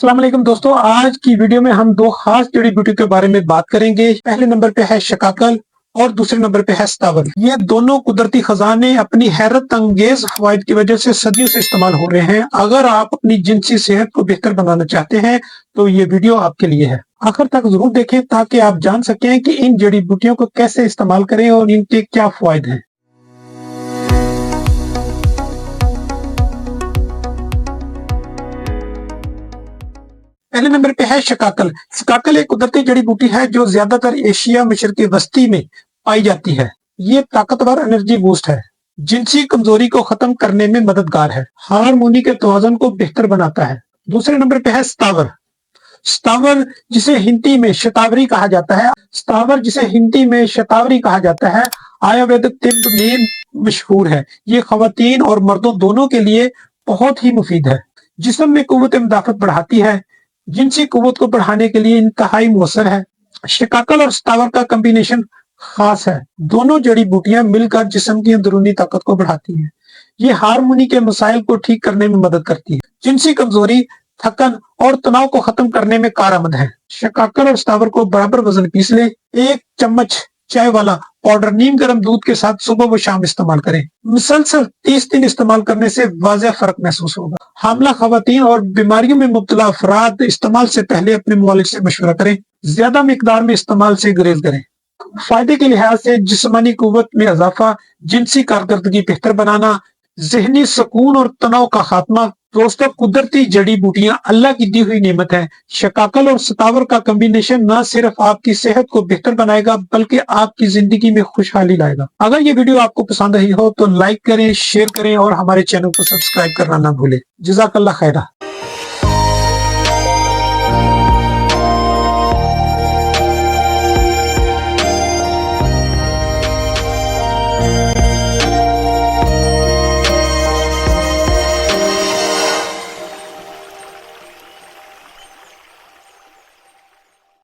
अस्सलाम वालेकुम दोस्तों, आज की वीडियो में हम दो खास जड़ी बूटी के बारे में बात करेंगे। पहले नंबर पे है शकाकल और दूसरे नंबर पे है सतावर। ये दोनों कुदरती खजाने अपनी हैरत अंगेज फवाइद की वजह से सदियों से इस्तेमाल हो रहे हैं। अगर आप अपनी जिनसी सेहत को बेहतर बनाना चाहते हैं तो ये वीडियो आपके लिए है। आखिर तक जरूर देखें ताकि आप जान सकें कि इन जड़ी बूटियों को कैसे इस्तेमाल करें और इनके क्या फायदे हैं। पहले नंबर पे है शकाकल। शकाकल एक कुदरती जड़ी बूटी है जो ज्यादातर एशिया मशरकी वस्ती में पाई जाती है। ये ताकतवर एनर्जी बूस्ट है, जिनसी कमजोरी को खत्म करने में मददगार है, हार्मोनी के तवाज़ुन को बेहतर बनाता है। दूसरे नंबर पे है सतावर। सतावर जिसे हिंदी में शतावरी कहा जाता है, सतावर जिसे हिंदी में शतावरी कहा जाता है, आयुर्वेदिक तिब्ब में मशहूर है। ये खवातीन और मर्दों दोनों के लिए बहुत ही मुफीद है। जिस्म में कुव्वत मुदाफत बढ़ाती है, जिनसी कुव्वत को बढ़ाने के लिए इंतहाई मुअस्सर है। शिकाकल और सतावर का कॉम्बिनेशन खास है। दोनों जड़ी बूटियां मिलकर जिस्म की अंदरूनी ताकत को बढ़ाती हैं। ये हार्मोनी के मसाइल को ठीक करने में मदद करती है। जिनसी कमजोरी, थकन और तनाव को खत्म करने में कारआमद है। शिकाकल और सतावर को बराबर वजन पीस ले। 1 चम्मच चाय वाला पाउडर नीम गर्म दूध के साथ सुबह व शाम इस्तेमाल करें। मुसलसल 30 दिन इस्तेमाल करने से वाज़ेह फर्क महसूस होगा। हामला खवातीन और बीमारियों में मुब्तला अफराद इस्तेमाल से पहले अपने मुआलिज से मशवरा करें। ज्यादा मिकदार में इस्तेमाल से गुरेज करें। फायदे के लिहाज से जिस्मानी कुव्वत में इजाफा, जिनसी कारकर्दगी बेहतर बनाना, जहनी सुकून और तनाव का खात्मा। दोस्तों, कुदरती जड़ी बूटियां अल्लाह की दी हुई नेमत है। शकाकल और सतावर का कॉम्बिनेशन न सिर्फ आपकी सेहत को बेहतर बनाएगा बल्कि आपकी जिंदगी में खुशहाली लाएगा। अगर ये वीडियो आपको पसंद आई हो तो लाइक करें, शेयर करें और हमारे चैनल को सब्सक्राइब करना ना भूलें। जज़ाकल्लाह खैरा।